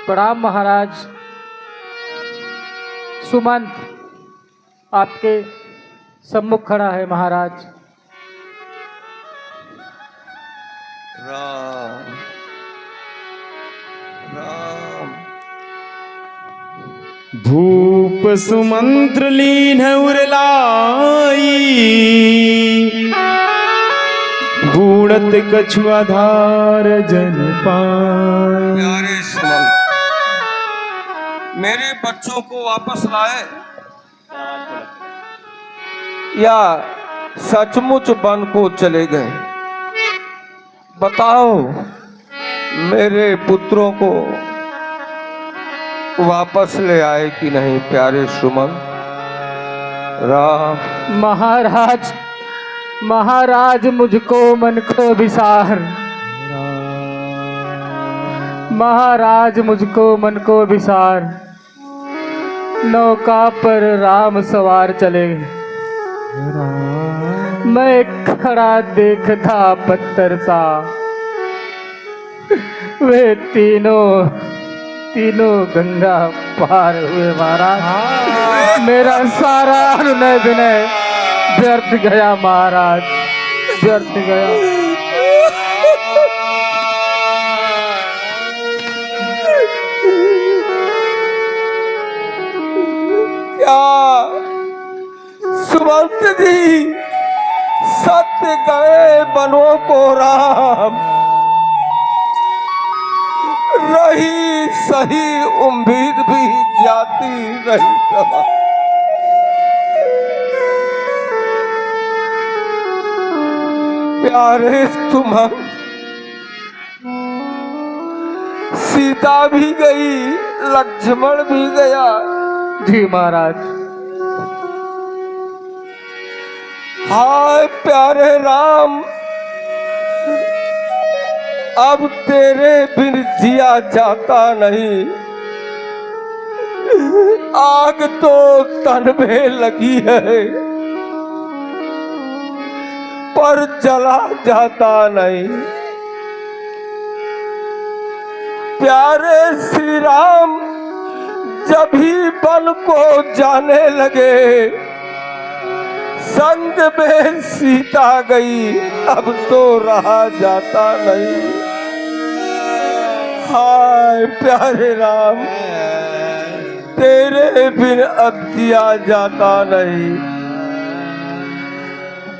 प्रणाम महाराज। सुमंत आपके सम्मुख खड़ा है महाराज। राम राम। भूप सुमंत्र लीन उरलाई, बूढ़त कछु आधार जन पाए। प्यारे सुमंत, मेरे बच्चों को वापस लाए या सचमुच वन को चले गए? बताओ, मेरे पुत्रों को वापस ले आए कि नहीं प्यारे सुमंत? राम। महाराज महाराज मुझको मन को विसार, महाराज मुझको मन को विसार। नौका पर राम सवार चले, मैं खड़ा देखता पत्थर सा। वे तीनों गंगा पार हुए महाराज। मेरा सारा अनुनय विनय व्यर्थ गया महाराज, व्यर्थ गया। क्या सुमंत जी सत्य गए बनों को राम? रही सही उम्मीद भी जाती रही कमा। प्यारे सुमंत, सीता भी गई, लक्ष्मण भी गया। जी महाराज। हाय प्यारे राम, अब तेरे बिन जिया जाता नहीं। आग तो तन में लगी है पर जला जाता नहीं। प्यारे श्री राम जब ही वन को जाने लगे, संग में सीता गई, अब तो रहा जाता नहीं। हाय प्यारे राम, तेरे बिन अब जिया जाता नहीं।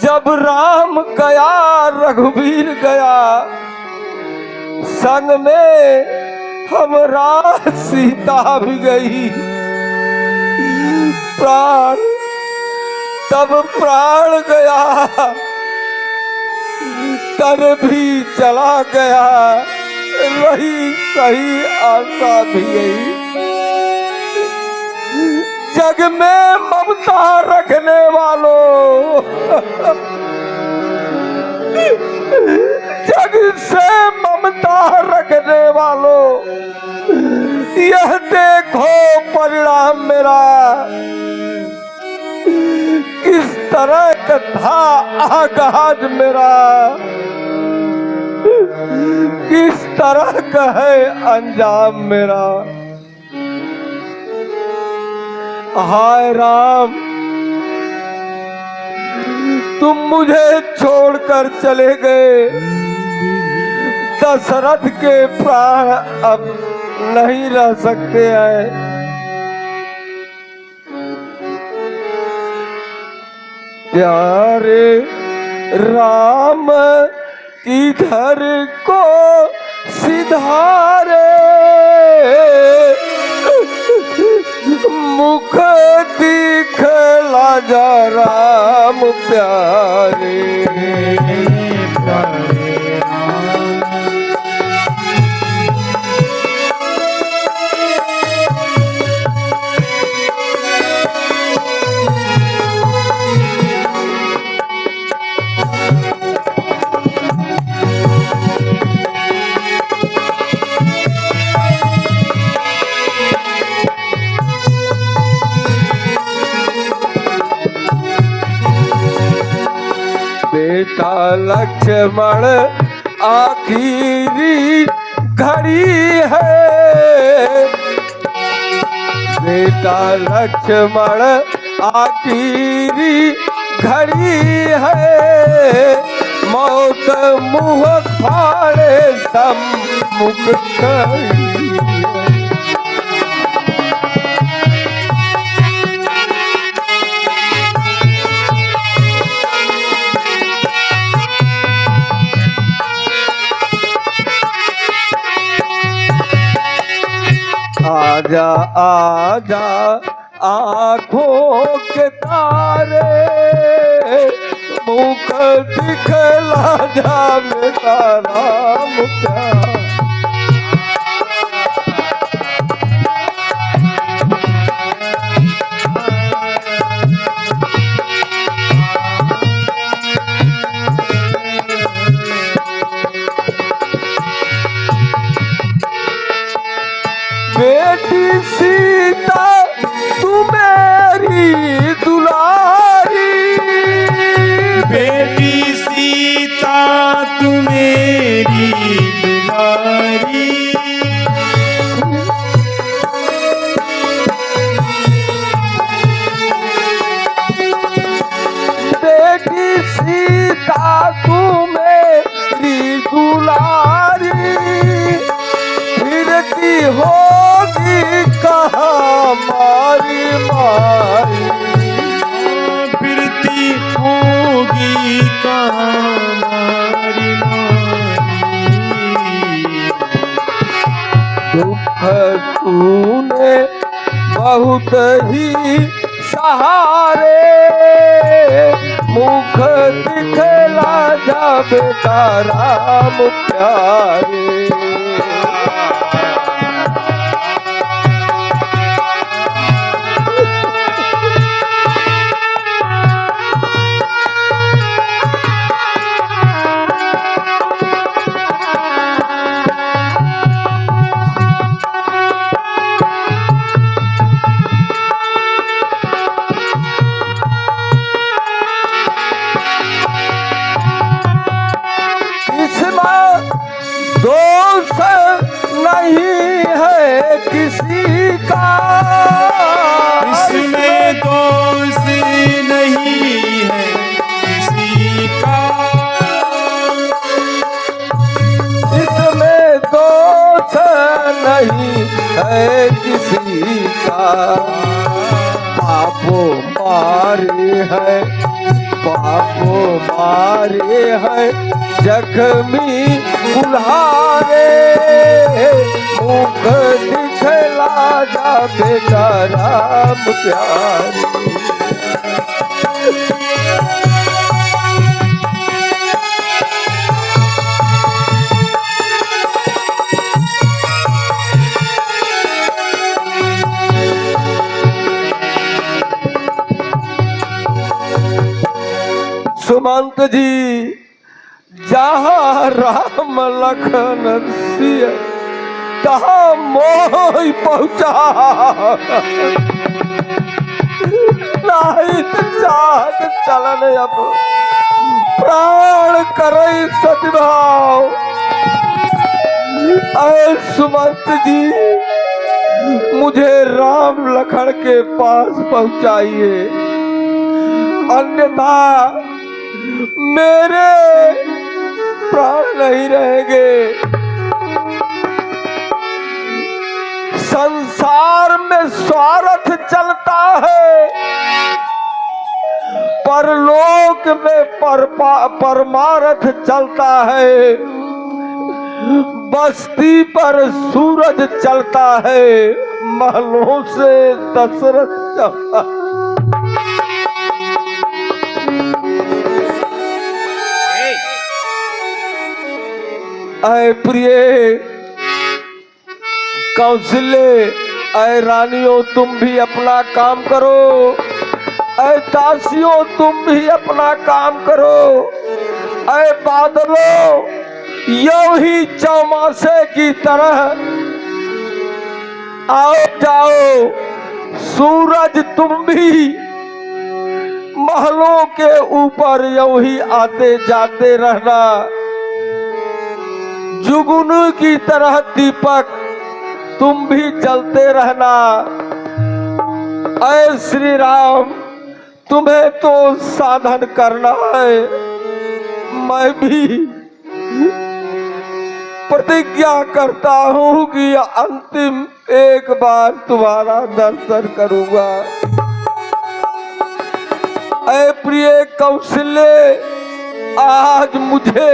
जब राम गया रघुवीर गया, संग में हमरा सीता भी गई। प्राण तब प्राण गया, तन भी चला गया, रही सही आशा भी गई। जग में ममता रखने वालों, जग से ममता रखने वालों, यह देखो परिणाम मेरा। किस तरह का था आगाज मेरा, किस तरह का है अंजाम मेरा। हाय राम, तुम मुझे छोड़कर चले गए। दशरथ के प्राण अब नहीं रह सकते हैं। प्यारे राम किधर को सिधारे, मुख दिखला जा राम प्यारे। बेटा लक्ष्मण आखिरी घड़ी है, बेटा लक्ष्मण आखिरी घड़ी है, मौत मुँह फाड़े सम्मुख खड़ी है। आजा आजा आँखों के तारे, मुख दिखला जा मेरा राम प्यार। बेटी सीता तू मेरी दुलारी, बेटी सीता तू मेरी दुलारी, बेटी सीता तू मेरी दुलारी, फिरती होगी कहाँ मारी मारी, फिरती होगी कहाँ मारी मारी। दुख तूने बहुत ही सहारे, मुख दिखला जा बेटा राम प्यारे। दोष नहीं है किसी का, इसमें दोष नहीं है किसी का, इसमें दोष नहीं है किसी का। पापों मारे है, पापों मारे है जख्मी कुल्हारे, मुख दिखला जा बेटा राम प्यारे। सुमंत जी जहाँ राम लखन सिया तहाँ मोह पहुँचा, नहीं चाहत चलन अब प्राण करे सद्भाव। ऐ सुमंत जी मुझे राम लखन के पास पहुँचाइए, अन्यथा मेरे प्राण नहीं रहेंगे। संसार में स्वार्थ चलता है, परलोक में परमार्थ चलता है। बस्ती पर सूरज चलता है, महलों से दशरथ चलता है। ऐ प्रिय कौशल्य, ऐ रानियों तुम भी अपना काम करो, ऐ दासियों तुम भी अपना काम करो, ऐ बादलों यूं ही चौमासे की तरह आओ जाओ। सूरज तुम भी महलों के ऊपर यूं ही आते जाते रहना। जुगनू की तरह दीपक तुम भी जलते रहना। ऐ श्री राम, तुम्हें तो साधन करना है, मैं भी प्रतिज्ञा करता हूं कि अंतिम एक बार तुम्हारा दर्शन करूंगा। ऐ प्रिय कौशल्य, आज मुझे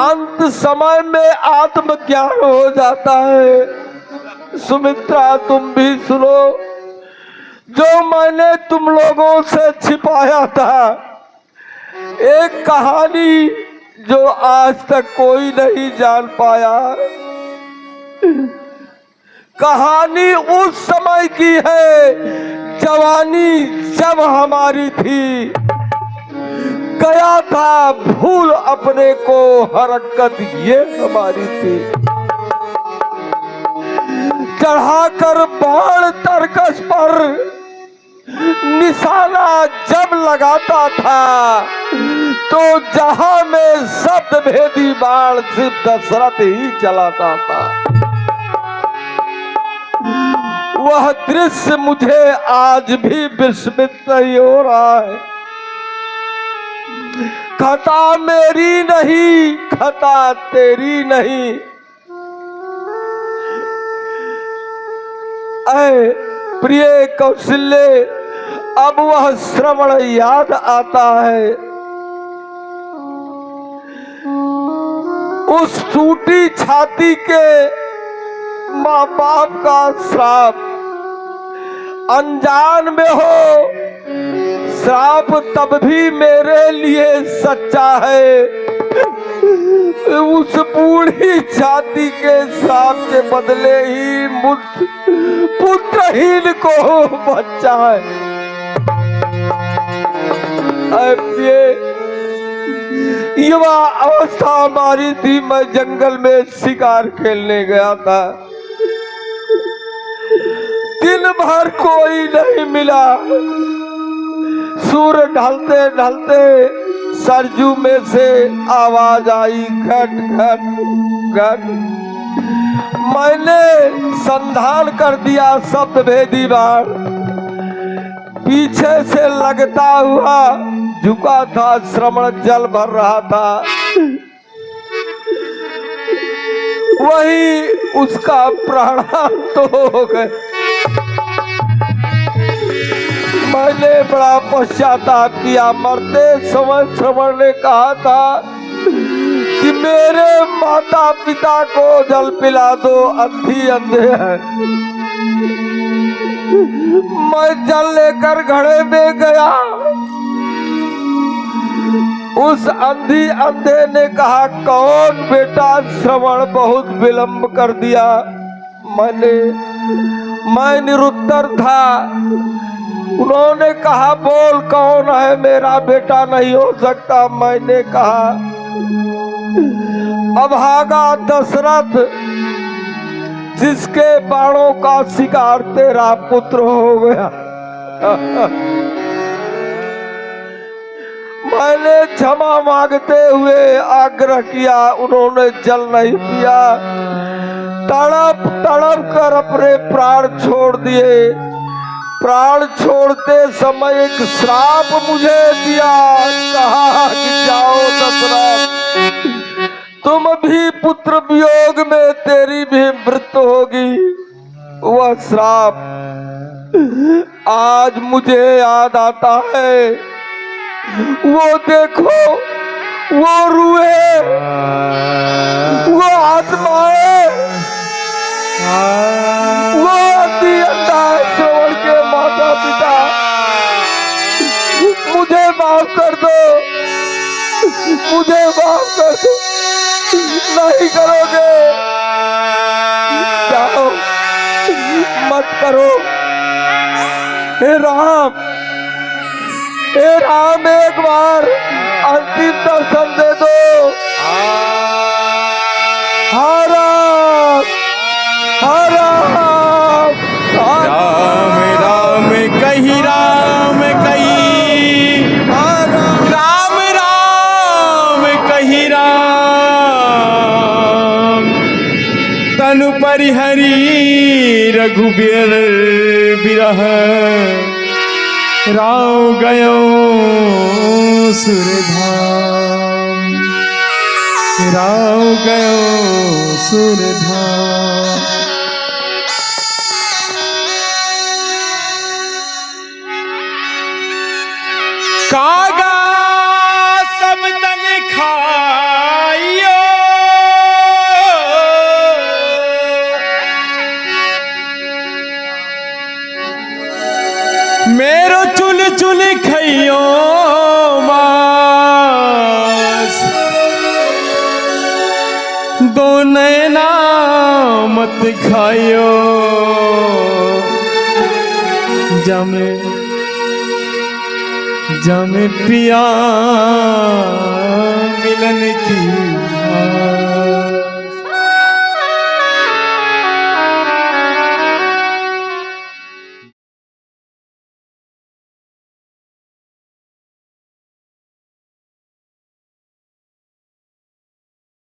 अंत समय में आत्मज्ञान हो जाता है। सुमित्रा, तुम भी सुनो, जो मैंने तुम लोगों से छिपाया था, एक कहानी जो आज तक कोई नहीं जान पाया। कहानी उस समय की है, जवानी जब हमारी थी, गया था भूल अपने को, हरकत ये हमारी थी। चढ़ाकर बाण तरकस पर निशाना जब लगाता था, तो जहां में शब्द भेदी बाण सिर्फ दशरथ ही चलाता था। वह दृश्य मुझे आज भी विस्मित नहीं हो रहा है। खता मेरी नहीं, खता तेरी नहीं। ऐ प्रिय कौशल्य, अब वह श्रवण याद आता है। उस टूटी छाती के माँ बाप का श्राप, अनजान में हो श्राप तब भी मेरे लिए सच्चा है। उस बूढ़ी छाती के श्राप के बदले ही मुझ पुत्रहीन को बच्चा है। युवा अवस्था हमारी थी, मैं जंगल में शिकार खेलने गया था। दिन भर कोई नहीं मिला। सूर्य ढलते ढलते सरजू में से आवाज आई, घट घट घट। मैंने संधान कर दिया शब्द भेदी बाण, पीछे से लगता हुआ झुका था, श्रवण जल भर रहा था। वही उसका प्राणांत हो गए। मैंने बड़ा पश्चाताप किया। मरते समय श्रवण ने कहा था कि मेरे माता पिता को जल पिला दो, अंधी अंधे हैं। मैं जल लेकर घड़े में गया। उस अंधी अंधे ने कहा, कौन बेटा, श्रवण बहुत विलंब कर दिया। मैं निरुत्तर था। उन्होंने कहा, बोल कौन है, मेरा बेटा नहीं हो सकता। मैंने कहा, अभागा दशरथ, जिसके बाणों का शिकार तेरा पुत्र हो गया। मैंने क्षमा मांगते हुए आग्रह किया। उन्होंने जल नहीं पिया। तड़प तड़प कर अपने प्राण छोड़ दिए। प्राण छोड़ते समय एक श्राप मुझे दिया। कहा कि जाओ दशरथ, तुम भी पुत्र वियोग में तेरी भी मृत्यु होगी। वह श्राप आज मुझे याद आता है। वो देखो, वो रूहे, वो आत्माएं, वो अति अंधा श्रवण के माता पिता, मुझे माफ कर दो, मुझे माफ कर दो। नहीं करोगे, जाओ, मत करो। हे राम, एक बार अंतिम दर्शन दे दो। राम राम कही, राम कही, राम राम कही, राम कनु परिहरी रघुबीर बिरह राव गयो सुरधाम राव गयो सुरधाम। कागा सब तन खाइयो मेरो चुल चुल खइयो मास दो नैना मत खाइयो जमे जमे पिया मिलन की